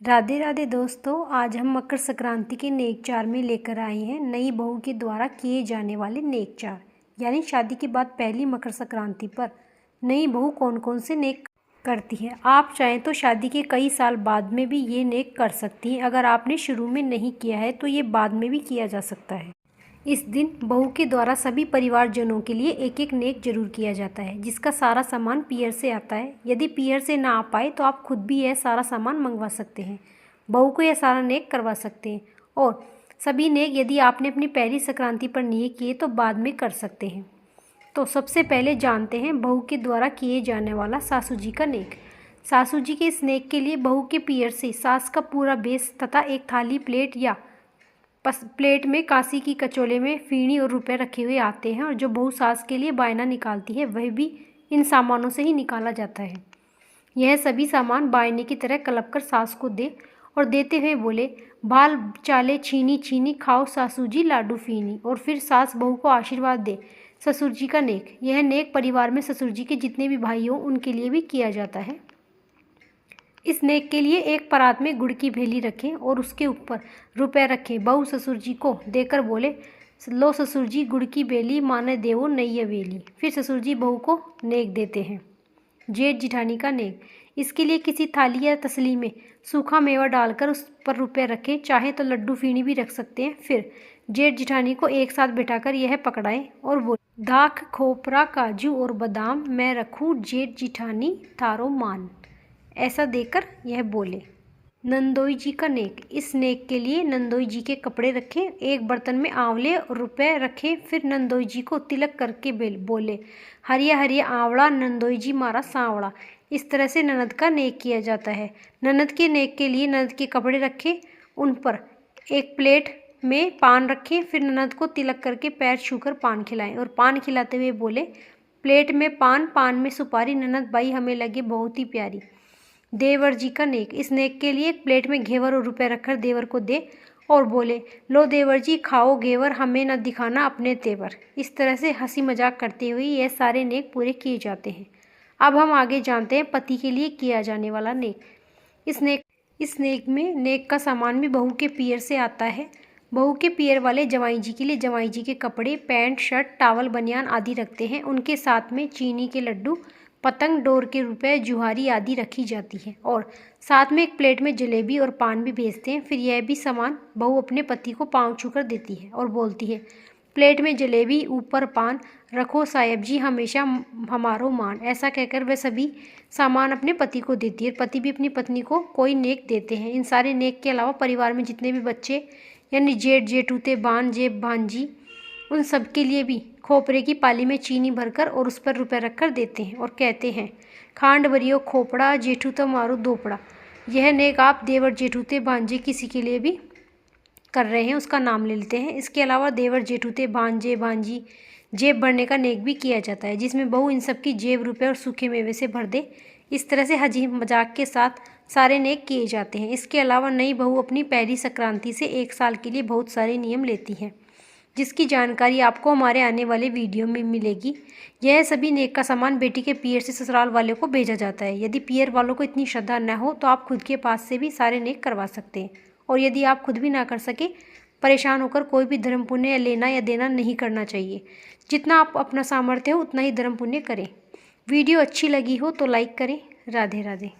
राधे राधे दोस्तों, आज हम मकर संक्रांति के नेक चार में लेकर आए हैं नई बहू के द्वारा किए जाने वाले नेक चार। यानी शादी के बाद पहली मकर संक्रांति पर नई बहू कौन कौन से नेक करती है। आप चाहें तो शादी के कई साल बाद में भी ये नेक कर सकती हैं। अगर आपने शुरू में नहीं किया है तो ये बाद में भी किया जा सकता है। इस दिन बहू के द्वारा सभी परिवारजनों के लिए एक एक नेक जरूर किया जाता है, जिसका सारा सामान पीयर से आता है। यदि पीयर से ना आ पाए तो आप खुद भी यह सारा सामान मंगवा सकते हैं, बहू को यह सारा नेक करवा सकते हैं। और सभी नेक यदि आपने अपनी पहली संक्रांति पर नहीं किए तो बाद में कर सकते हैं। तो सबसे पहले जानते हैं बहू के द्वारा किए जाने वाला सासू जी का नेक। सासू जी के इस नेक के लिए बहू के पीयर से सास का पूरा बेस तथा एक थाली, प्लेट या प्लेट में कांसी की कचौले में फीणी और रुपए रखे हुए आते हैं। और जो बहू सास के लिए बायना निकालती है वह भी इन सामानों से ही निकाला जाता है। यह सभी सामान बायने की तरह कलप कर सास को दे और देते हुए बोले, बाल चाले छीनी छीनी खाओ सासू जी लाडू फीनी। और फिर सास बहू को आशीर्वाद दे। ससुर जी का नेक। यह नेक परिवार में ससुर जी के जितने भी भाई हों उनके लिए भी किया जाता है। इस नेक के लिए एक परात में गुड़ की भेली रखें और उसके ऊपर रुपए रखें। बहू ससुर जी को देकर बोले, लो ससुर जी गुड़ की बेली, माने देवो नई अवेली। फिर ससुर जी बहू को नेक देते हैं। जेठ जिठानी का नेक। इसके लिए किसी थाली या तसली में सूखा मेवा डालकर उस पर रुपए रखें, चाहे तो लड्डू फीणी भी रख सकते हैं। फिर जेठ जिठानी को एक साथ बिठाकर यह पकड़ाएं और बोले, दाख खोपरा काजू और बादाम मैं रखूं जेठ जिठानी थारो मान। ऐसा देकर यह बोले। नंदोई जी का नेक। इस नेक के लिए नंदोई जी के कपड़े रखें, एक बर्तन में आंवले और रुपए रखें। फिर नंदोई जी को तिलक करके बोले, हरिया हरिया आंवला नंदोई जी मारा सांवड़ा। इस तरह से ननद का नेक किया जाता है। ननद के नेक के लिए ननद के कपड़े रखें, उन पर एक प्लेट में पान रखें। फिर ननद को तिलक करके पैर छूकर पान खिलाएं और पान खिलाते हुए बोले, प्लेट में पान, पान में सुपारी, ननद बाई हमें लगे बहुत ही प्यारी। देवर जी का नेक। इस नेक के लिए एक प्लेट में घेवर और रुपए रखकर देवर को दे और बोले, लो देवर जी खाओ घेवर, हमें न दिखाना अपने तेवर। इस तरह से हंसी मजाक करते हुए यह सारे नेक पूरे किए जाते हैं। अब हम आगे जानते हैं पति के लिए किया जाने वाला नेक। इस नेक में नेक का सामान भी बहू के पियर से आता है। बहू के पियर वाले जवाई जी के लिए जवाई जी के कपड़े, पैंट, शर्ट, टावल, बनियान आदि रखते हैं। उनके साथ में चीनी के लड्डू, पतंग, डोर के रुपए, जुहारी आदि रखी जाती है और साथ में एक प्लेट में जलेबी और पान भी भेजते हैं। फिर यह भी सामान बहू अपने पति को पाँव छूकर देती है और बोलती है, प्लेट में जलेबी, ऊपर पान, रखो साहेब जी हमेशा हमारो मान। ऐसा कहकर वह सभी सामान अपने पति को देती है। पति भी अपनी पत्नी को कोई नेक देते हैं। इन सारे नेक के अलावा परिवार में जितने भी बच्चे यानी जेठ जेठूते, बान जेब भांजी, उन सब के लिए भी खोपरे की पाली में चीनी भरकर और उस पर रुपए रखकर देते हैं और कहते हैं, खांड भरियो खोपड़ा जेठू तो मारो दोपड़ा। यह नेक आप देवर जेठूते भांजे किसी के लिए भी कर रहे हैं उसका नाम ले लेते हैं। इसके अलावा देवर जेठूते, भांजे भांजी जेब भरने का नेक भी किया जाता है, जिसमें बहू इन सब की जेब रुपए और सूखे मेवे से भर दे। इस तरह से हंसी मजाक के साथ सारे नेक किए जाते हैं। इसके अलावा नई बहू अपनी पहली संक्रांति से एक साल के लिए बहुत सारे नियम लेती है, जिसकी जानकारी आपको हमारे आने वाले वीडियो में मिलेगी। यह सभी नेक का सामान बेटी के पियर से ससुराल वाले को भेजा जाता है। यदि पियर वालों को इतनी श्रद्धा न हो तो आप खुद के पास से भी सारे नेक करवा सकते हैं। और यदि आप खुद भी ना कर सके, परेशान होकर कोई भी धर्म पुण्य लेना या देना नहीं करना चाहिए। जितना आप अपना सामर्थ्य हो उतना ही धर्म पुण्य करें। वीडियो अच्छी लगी हो तो लाइक करें। राधे राधे।